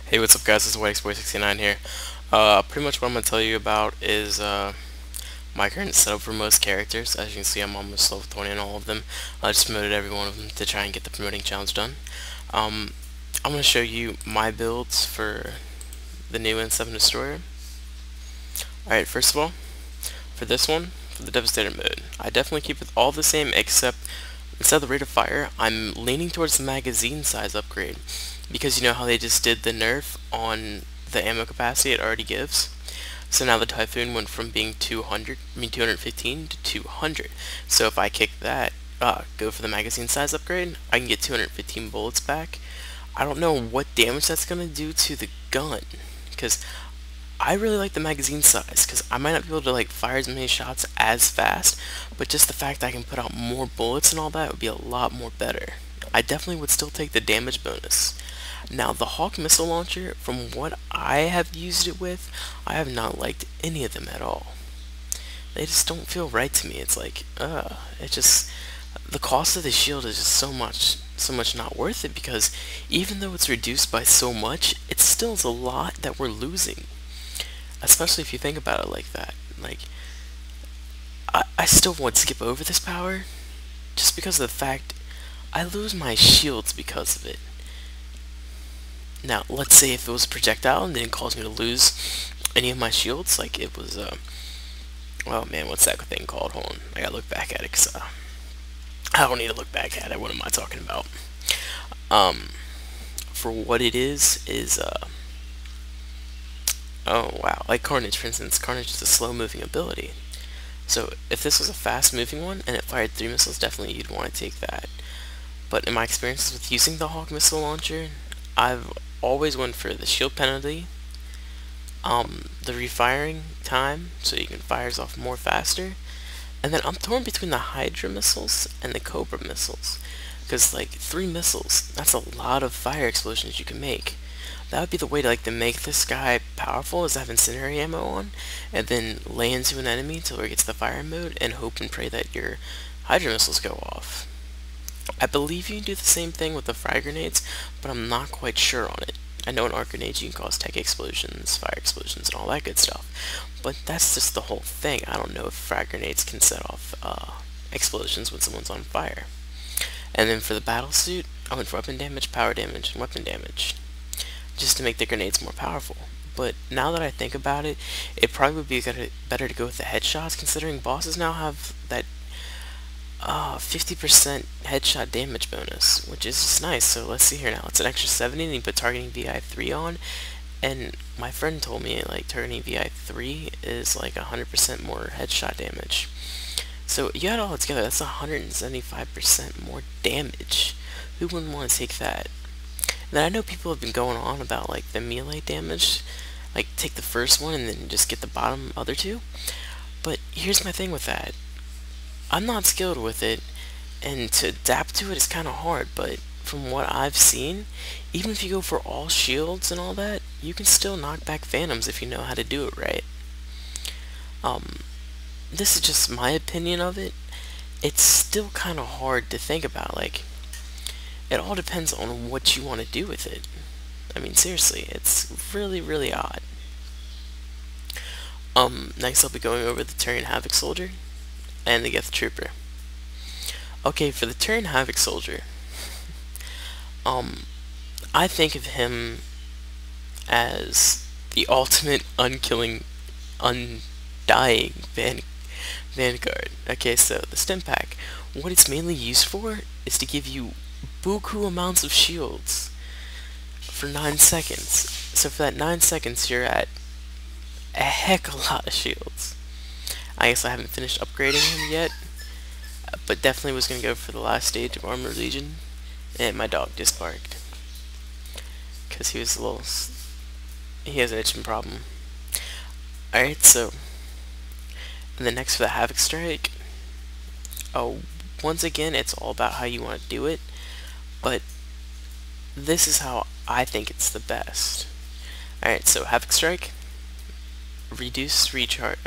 Hey, what's up guys, this is WhiteXboy69 here. Pretty much what I'm going to tell you about is my current setup for most characters. As you can see, I'm almost level 20 on all of them. I just promoted every one of them to try and get the promoting challenge done. Um, I'm going to show you my builds for the new N7 Destroyer. Alright, first of all, for this one, for the Devastator mode, I definitely keep it all the same except instead of the rate of fire, I'm leaning towards the magazine size upgrade. Because you know how they just did the nerf on the ammo capacity it already gives? So now the Typhoon went from being 215 to 200. So if I kick that, go for the magazine size upgrade, I can get 215 bullets back. I don't know what damage that's going to do to the gun, because I really like the magazine size, because I might not be able to like fire as many shots as fast, but just the fact that I can put out more bullets and all that would be a lot more better. I definitely would still take the damage bonus. Now the Hawk missile launcher, from what I have used it with, I have not liked any of them at all. They just don't feel right to me. It's like, it just, the cost of the shield is just so much not worth it, because even though it's reduced by so much, it still is a lot that we're losing. Especially if you think about it like that. Like, I still would skip over this power, just because of the fact I lose my shields because of it. Now, let's say if it was a projectile and didn't cause me to lose any of my shields, like it was, oh man, what's that thing called? Hold on, I gotta look back at it, because, I don't need to look back at it, what am I talking about? For what it is, oh wow, like Carnage, for instance. Carnage is a slow-moving ability. So, if this was a fast-moving one, and it fired 3 missiles, definitely you'd want to take that. But in my experiences with using the Hawk missile launcher, I've always went for the shield penalty, the refiring time, so you can fire off more faster, and then I'm torn between the Hydra missiles and the Cobra missiles, because like 3 missiles, that's a lot of fire explosions you can make. That would be the way to make this guy powerful, is have incendiary ammo on, and then lay into an enemy until it gets the fire mode, and hope and pray that your Hydra missiles go off. I believe you can do the same thing with the frag grenades, but I'm not quite sure on it. I know in arc grenades you can cause tech explosions, fire explosions, and all that good stuff, but that's just the whole thing. I don't know if frag grenades can set off explosions when someone's on fire. And then for the battle suit, I went for weapon damage, power damage, and weapon damage, just to make the grenades more powerful. But now that I think about it, it probably would be better to go with the headshots, considering bosses now have that 50% headshot damage bonus, which is just nice. So let's see here now. It's an extra 70, and you put targeting VI3 on, and my friend told me like targeting VI3 is like 100% more headshot damage. So you add all that together, that's 175% more damage. Who wouldn't want to take that? And then I know people have been going on about like the melee damage, like take the first one and then just get the bottom other two. But here's my thing with that. I'm not skilled with it, and to adapt to it is kind of hard, but from what I've seen, even if you go for all shields and all that, you can still knock back phantoms if you know how to do it right. This is just my opinion of it. It's still kind of hard to think about. Like, it all depends on what you want to do with it. I mean, seriously, it's really, really odd. Next I'll be going over the Turian Havoc Soldier and the Geth Trooper. Okay, for the Turian Havoc Soldier, I think of him as the ultimate unkilling, undying Vanguard. Okay, so the stim pack, what it's mainly used for is to give you buku amounts of shields for 9 seconds. So for that 9 seconds, you're at a heck of a lot of shields. I guess I haven't finished upgrading him yet, but definitely was going to go for the last stage of Armor Legion, and my dog just barked, because he was he has an itching problem. Alright, so, and then next for the Havoc Strike, once again, it's all about how you want to do it, but this is how I think it's the best. Alright, so Havoc Strike, reduce recharge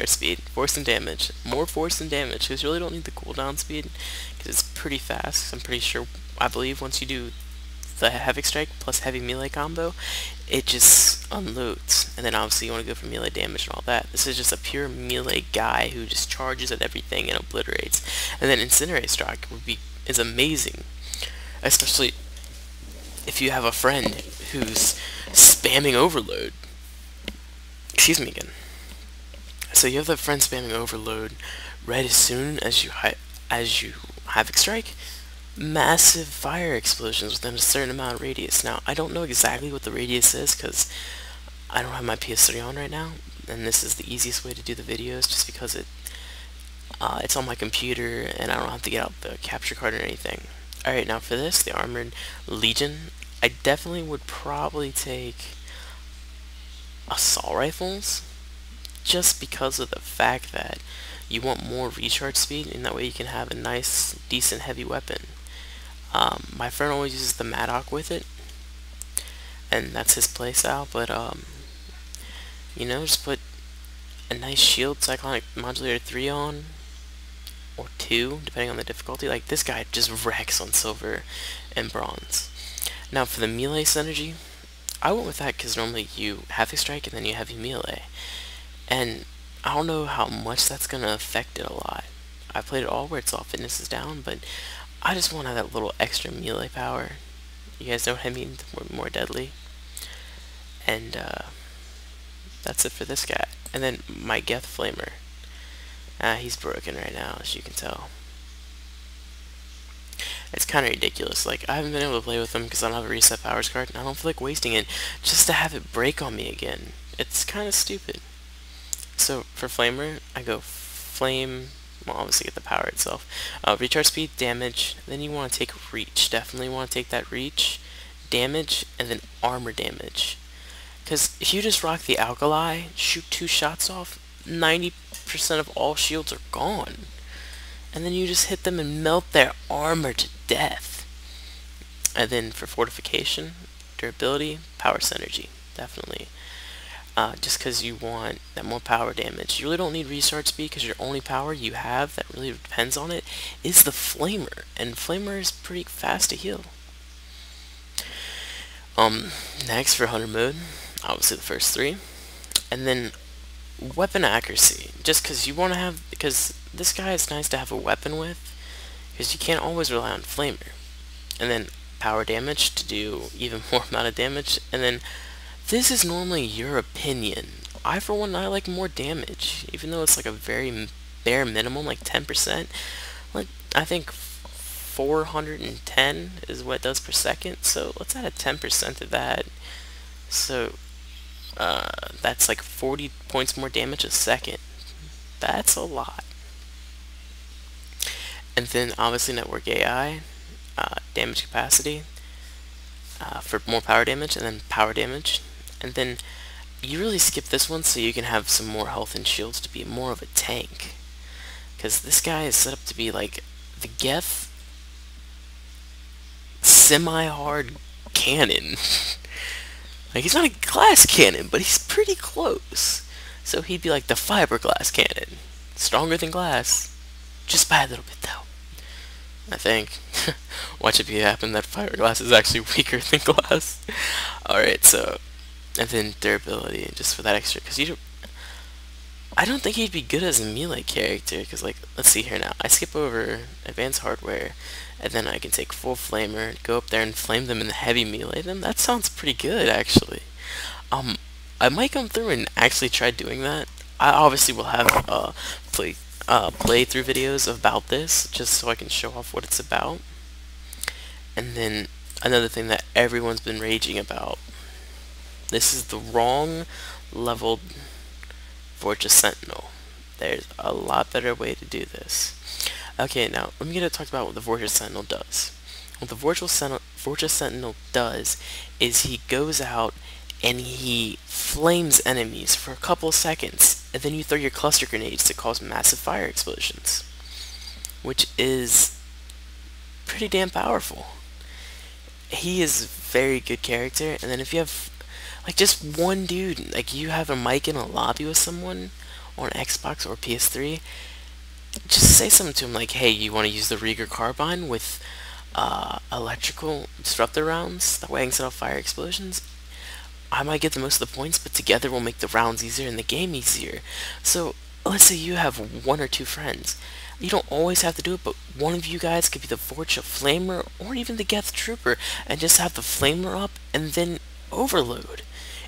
speed, force and damage, more force and damage, because you really don't need the cooldown speed, because it's pretty fast. I'm pretty sure, I believe once you do the heavy strike plus heavy melee combo, it just unloads. And then obviously you want to go for melee damage and all that. This is just a pure melee guy who just charges at everything and obliterates. And then Incinerate Strike is amazing, especially if you have a friend who's spamming Overload. Excuse me again. So you have that friend spamming Overload right as soon as you Havoc Strike. Massive fire explosions within a certain amount of radius. Now, I don't know exactly what the radius is because I don't have my PS3 on right now, and this is the easiest way to do the videos just because it's on my computer and I don't have to get out the capture card or anything. Alright, now for this, the Armored Legion, I definitely would probably take assault rifles just because of the fact that you want more recharge speed, and that way you can have a nice, decent heavy weapon. My friend always uses the Maddock with it, and that's his playstyle, but you know, just put a nice shield, Cyclonic Modulator 3 on, or 2, depending on the difficulty. Like, this guy just wrecks on silver and bronze. Now, for the melee synergy, I went with that because normally you have a strike and then you have your melee. And I don't know how much that's going to affect it a lot. I played it all where it's all fitness is down, but I just want to have that little extra melee power. You guys know what I mean? More deadly. And that's it for this guy. And then my Geth Flamer. He's broken right now, as you can tell. It's kind of ridiculous. Like, I haven't been able to play with him because I don't have a reset powers card, and I don't feel like wasting it just to have it break on me again. It's kind of stupid. So for Flamer, I go Flame. Well, obviously get the power itself. Recharge speed, damage. Then you want to take reach. Definitely want to take that reach, damage, and then armor damage. Because if you just rock the Alkali, shoot 2 shots off, 90% of all shields are gone. And then you just hit them and melt their armor to death. And then for fortification, durability, power synergy, definitely. Just because you want that more power damage. You really don't need recharge speed because your only power you have that really depends on it is the Flamer. And Flamer is pretty fast to heal. Next for Hunter mode, obviously the first 3. And then weapon accuracy. Just because you want to have, because this guy is nice to have a weapon with, because you can't always rely on Flamer. And then power damage to do even more amount of damage. And then this is normally your opinion. I, for one, I like more damage, even though it's like a very bare minimum, like 10%. Like, I think 410 is what it does per second, so let's add a 10% of that. So, that's like 40 points more damage a second. That's a lot. And then, obviously, Network AI, damage capacity, for more power damage, and then power damage. And then you really skip this one so you can have some more health and shields to be more of a tank. Because this guy is set up to be like the Geth semi-hard cannon. Like, he's not a glass cannon, but he's pretty close. So he'd be like the fiberglass cannon. Stronger than glass. Just by a little bit though, I think. Watch it be happen that fiberglass is actually weaker than glass. Alright, so, and then durability, just for that extra, because I don't think he'd be good as a melee character, because, like, let's see here now. I skip over advanced hardware, and then I can take full flamer, go up there and flame them and heavy melee them. That sounds pretty good, actually. I might come through and actually try doing that. I obviously will have playthrough videos about this, just so I can show off what it's about. And then another thing that everyone's been raging about. This is the wrong leveled Fortress Sentinel. There's a lot better way to do this. Okay, now let me get to talk about what the Fortress Sentinel does. What the Fortress Sentinel does is he goes out and he flames enemies for a couple seconds, and then you throw your cluster grenades to cause massive fire explosions, which is pretty damn powerful. He is a very good character, and then if you have like just one dude, like you have a mic in a lobby with someone on Xbox or PS3, just say something to him like, hey, you want to use the Rieger carbine with electrical disruptor rounds. That way I can set off fire explosions. I might get the most of the points, but together we'll make the rounds easier and the game easier. So let's say you have one or two friends. You don't always have to do it, but one of you guys could be the Vorcha Flamer or even the Geth Trooper and just have the Flamer up and then overload.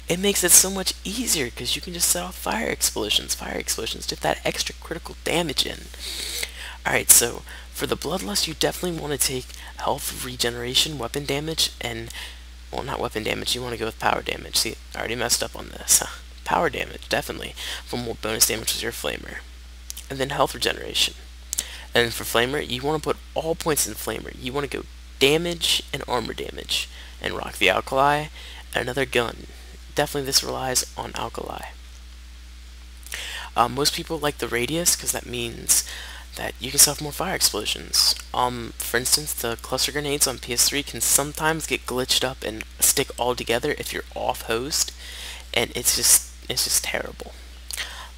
It makes it so much easier because you can just set off fire explosions to get that extra critical damage in. Alright, so for the Bloodlust, you definitely want to take health regeneration, weapon damage, and, well, not weapon damage, you want to go with power damage. See, I already messed up on this. Power damage, definitely, for more bonus damage with your Flamer. And then health regeneration. And for Flamer, you want to put all points in Flamer. You want to go damage and armor damage, and rock the Alkali, and another gun. Definitely this relies on Alkali. Most people like the radius because that means that you can set off more fire explosions. For instance, the cluster grenades on PS3 can sometimes get glitched up and stick all together if you're off host, and it's just terrible.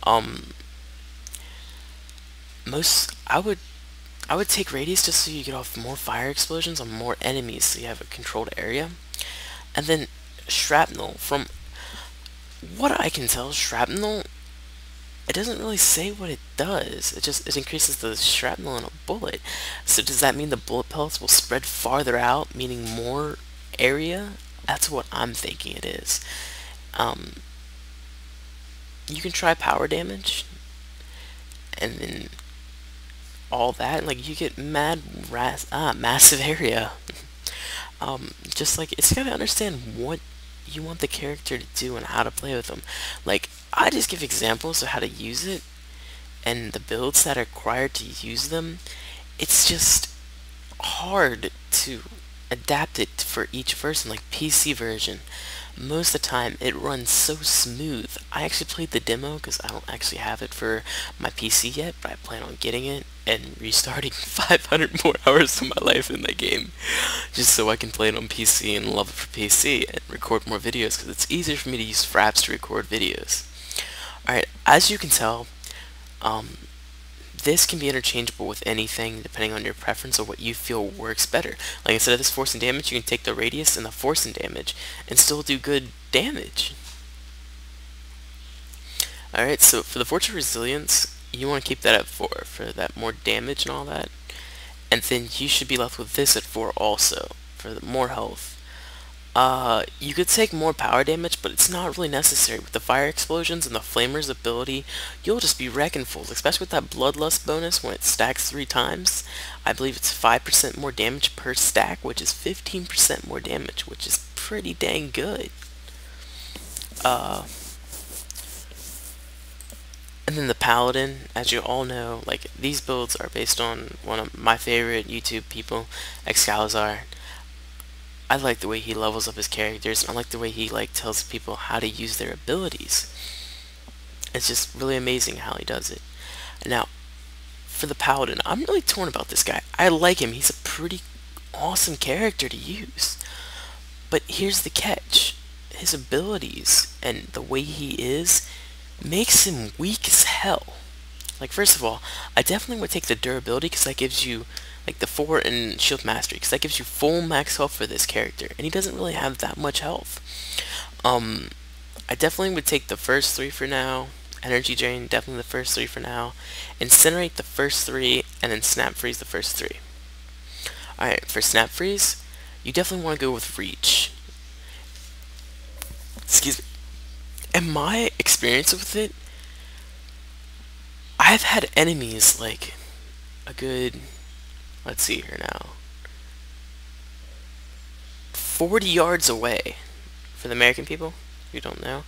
I would take radius just so you get off more fire explosions on more enemies, so you have a controlled area, and then shrapnel. From what I can tell, shrapnel, it doesn't really say what it does. It increases the shrapnel in a bullet. So does that mean the bullet pellets will spread farther out, meaning more area? That's what I'm thinking it is. You can try power damage, and then all that, like, you get massive area. Just like, it's gotta understand what you want the character to do and how to play with them. Like, I just give examples of how to use it and the builds that are required to use them. It's just hard to adapt it for each version. Like PC version, most of the time it runs so smooth. I actually played the demo because I don't actually have it for my PC yet, but I plan on getting it and restarting 500 more hours of my life in that game just so I can play it on PC and love it for PC and record more videos, because it's easier for me to use Fraps to record videos. Alright, as you can tell, this can be interchangeable with anything depending on your preference or what you feel works better. Like, instead of this force and damage, you can take the radius and the force and damage and still do good damage. Alright, so for the Fortune Resilience, you want to keep that at 4 for that more damage and all that. And then you should be left with this at 4 also for the more health. You could take more power damage, but it's not really necessary. With the fire explosions and the flamer's ability, you'll just be wrecking fools, especially with that bloodlust bonus when it stacks 3 times. I believe it's 5% more damage per stack, which is 15% more damage, which is pretty dang good. And then the Paladin, as you all know, like, these builds are based on one of my favorite YouTube people, Excalibur. I like the way he levels up his characters, and I like the way he tells people how to use their abilities. It's just really amazing how he does it. Now, for the Paladin, I'm really torn about this guy. I like him. He's a pretty awesome character to use. But here's the catch. His abilities and the way he is makes him weak as hell. Like, first of all, I definitely would take the durability, because that gives you, like, the 4 and shield mastery, because that gives you full max health for this character, and he doesn't really have that much health. I definitely would take the first 3 for now. Energy drain, definitely the first 3 for now. Incinerate the first 3, and then snap freeze the first 3. Alright, for snap freeze, you definitely want to go with reach. Excuse me. In my experience with it, I've had enemies like a good, let's see here now, 40 yards away, for the American people who don't know,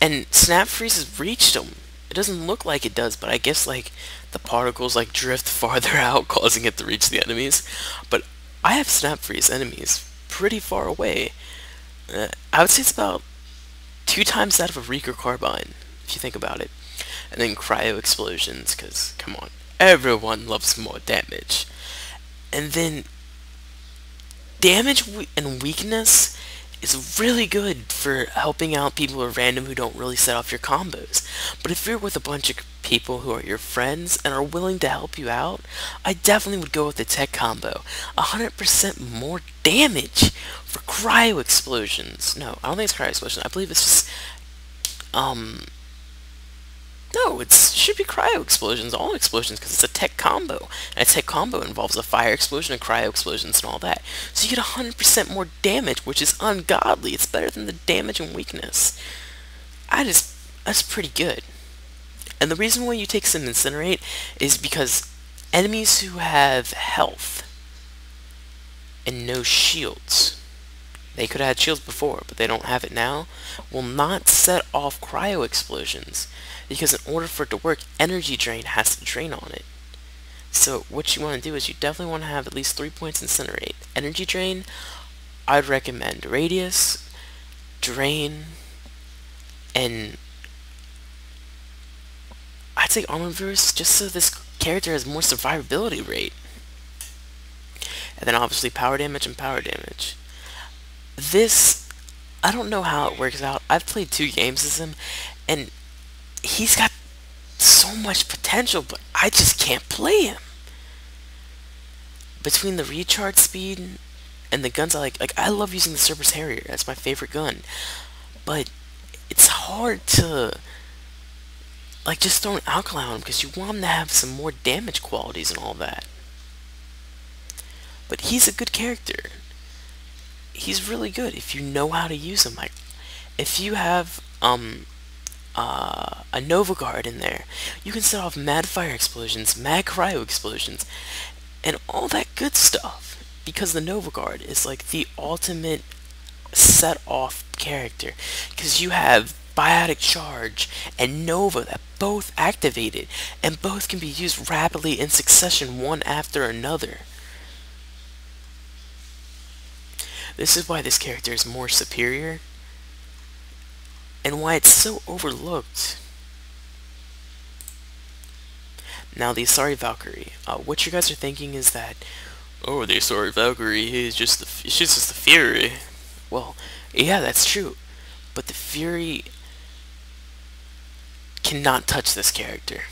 and snap freeze has reached them. It doesn't look like it does, but I guess like the particles like drift farther out, causing it to reach the enemies. But I have snap freeze enemies pretty far away. I would say it's about 2 times that of a Reeker Carbine, if you think about it. And then cryo explosions, because, come on, everyone loves more damage. And then damage and weakness is really good for helping out people who are random who don't really set off your combos. But if you're with a bunch of people who are your friends and are willing to help you out, I definitely would go with the tech combo. 100% more damage for cryo explosions. No, I don't think it's cryo explosion. I believe it's just, no, it should be cryo explosions, all explosions, because it's a tech combo. And a tech combo involves a fire explosion and cryo explosions and all that. So you get 100% more damage, which is ungodly. It's better than the damage and weakness. That's pretty good. And the reason why you take some Incinerate is because enemies who have health and no shields, they could have had shields before, but they don't have it now, will not set off cryo explosions. Because in order for it to work, energy drain has to drain on it. So what you want to do is you definitely want to have at least 3 points Incinerate. Energy drain, I'd recommend Radius, Drain, and I'd say Armor Burst, just so this character has more survivability rate. And then obviously power damage and power damage. This, I don't know how it works out. I've played 2 games as him, and he's got so much potential, but I just can't play him. Between the recharge speed and the guns I like I love using the Cerberus Harrier. That's my favorite gun. But it's hard to just throw an alkali on him because you want him to have some more damage qualities and all that. But he's a good character. He's really good if you know how to use him. Like, if you have a Nova Guard in there, you can set off mad fire explosions, mad cryo explosions, and all that good stuff. Because the Nova Guard is like the ultimate set off character. Because you have Biotic Charge and Nova that both activated, and both can be used rapidly in succession, one after another. This is why this character is more superior, and why it's so overlooked. Now, the Asari Valkyrie. What you guys are thinking is that, oh, the Asari Valkyrie is she's just the Fury. Well, yeah, that's true, but the Fury cannot touch this character.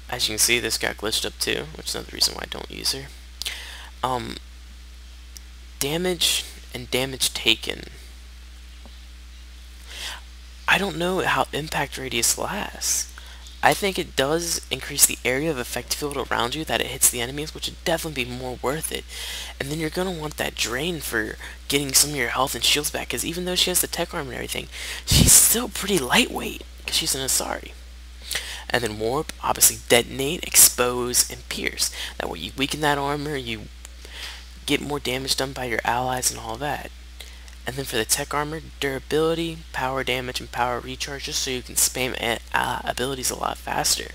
As you can see, this got glitched up too, which is another reason why I don't use her. Damage and damage taken. I don't know how impact radius lasts. I think it does increase the area of effect field around you that it hits the enemies, which would definitely be more worth it. And then you're going to want that drain for getting some of your health and shields back, because even though she has the tech armor and everything, she's still pretty lightweight, because she's an Asari. And then warp, obviously detonate, expose, and pierce. That way you weaken that armor, you get more damage done by your allies and all that. And then for the tech armor, durability, power damage, and power recharge, just so you can spam abilities a lot faster.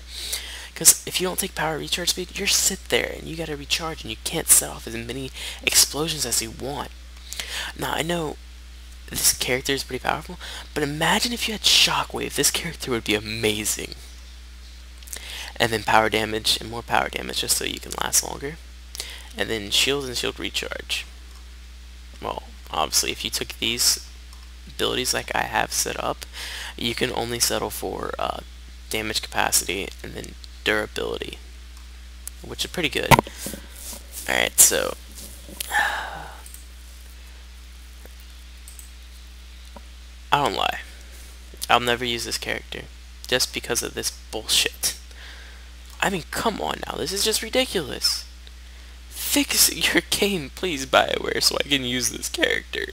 Because if you don't take power recharge speed, you're sit there and you gotta recharge, and you can't set off as many explosions as you want. Now, I know this character is pretty powerful, but imagine if you had Shockwave. This character would be amazing. And then power damage and more power damage, just so you can last longer. And then shield and shield recharge. Well, obviously, if you took these abilities like I have set up, you can only settle for damage capacity and then durability, which is pretty good. Alright, so I don't lie. I'll never use this character just because of this bullshit. I mean, come on now, this is just ridiculous. Fix your game, please, BioWare, so I can use this character.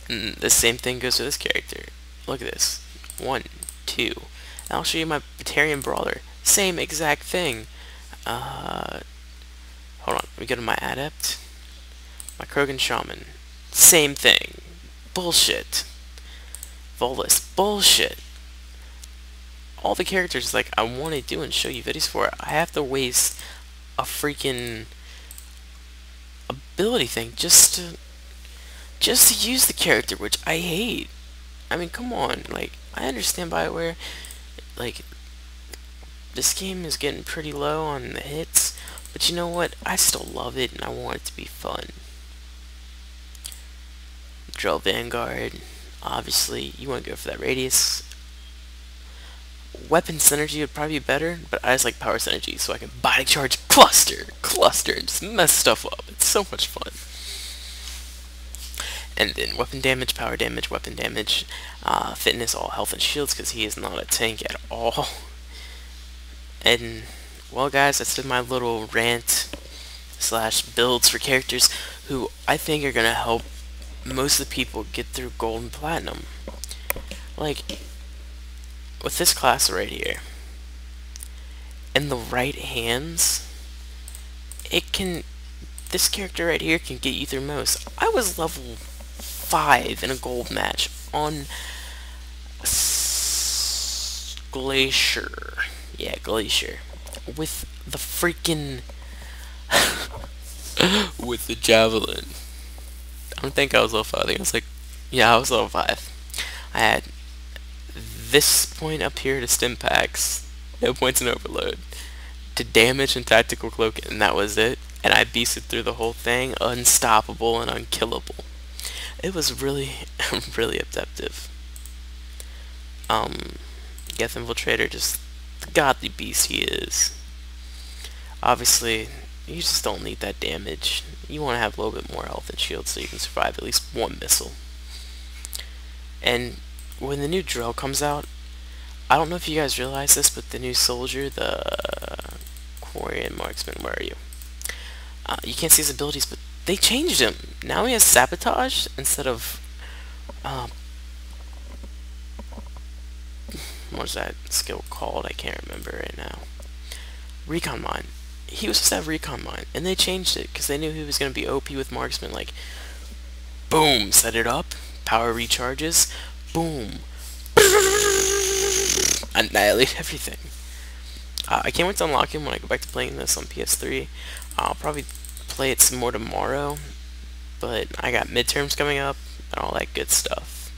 And the same thing goes to this character. Look at this. 1, 2. And I'll show you my Batarian Brawler. Same exact thing. Hold on. We go to my Adept. My Krogan Shaman. Same thing. Bullshit. Volus. Bullshit. All the characters like I want to do and show you videos for, I have to waste a freaking ability thing just to use the character, which I hate. I mean, come on, like, I understand BioWare, like, this game is getting pretty low on the hits, but you know what, I still love it and I want it to be fun. Drill Vanguard, Obviously, you want to go for that radius. Weapon synergy would probably be better, but I just like power synergy, so I can body charge, cluster, and just mess stuff up. It's so much fun. And then weapon damage, power damage, weapon damage, fitness, all health and shields, because he is not a tank at all. And, well guys, that's been my little rant slash builds for characters who I think are going to help most of the people get through gold and platinum. Like, with this class right here, in the right hands, this character right here can get you through most. I was level 5 in a gold match on Glacier. Yeah, Glacier. With the freaking... with the javelin. I don't think I was level 5. I think I was like... Yeah, I was level 5. I had this point up here to stim packs, no points in overload, to damage and tactical cloak, and that was it. And I beasted through the whole thing, unstoppable and unkillable. It was really, really adaptive. Geth Infiltrator, just the godly beast he is. Obviously, you just don't need that damage. You want to have a little bit more health and shield so you can survive at least one missile. And when the new drill comes out, I don't know if you guys realize this, but the new soldier, the Quarian Marksman, where are you? You can't see his abilities, but they changed him. Now he has Sabotage instead of... what's that skill called? I can't remember right now. Recon Mine. He was supposed to have Recon Mine, and they changed it because they knew he was going to be OP with Marksman. Like, boom, set it up, power recharges, boom, annihilate everything. I can't wait to unlock him when I go back to playing this on PS3. I'll probably play it some more tomorrow, but I got midterms coming up and all that good stuff.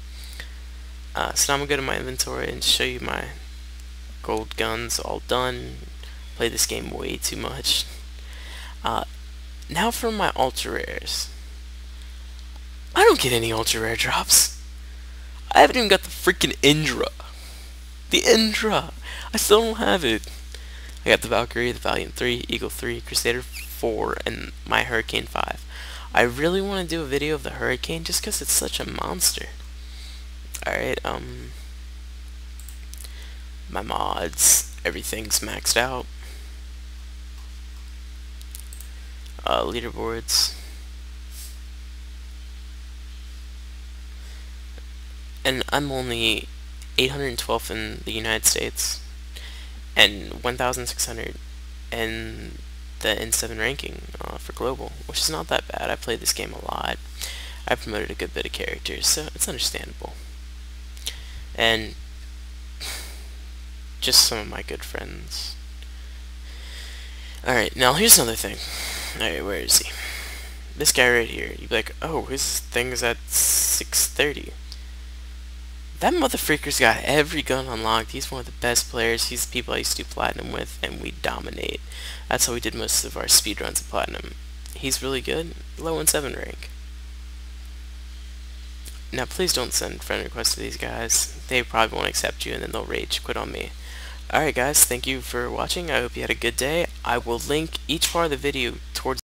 So now I'm going to go to my inventory and show you my gold guns all done. Played this game way too much. Now for my ultra rares. I don't get any ultra rare drops. I haven't even got the freaking Indra. The Indra! I still don't have it. I got the Valkyrie, the Valiant 3, Eagle 3, Crusader 4, and my Hurricane 5. I really want to do a video of the Hurricane just because it's such a monster. Alright, my mods, everything's maxed out. Leaderboards. And I'm only 812th in the United States and 1,600 in the N7 ranking for global, which is not that bad. I played this game a lot. I promoted a good bit of characters, so it's understandable. And just some of my good friends. Alright, now here's another thing. Alright, where is he? This guy right here. You'd be like, oh, his thing is at 630. That motherfreaker's got every gun unlocked. He's one of the best players. He's the people I used to do Platinum with, and we dominate. That's how we did most of our speedruns of Platinum. He's really good. Low in 7 rank. Now, please don't send friend requests to these guys. They probably won't accept you, and then they'll rage quit on me. Alright guys, thank you for watching. I hope you had a good day. I will link each part of the video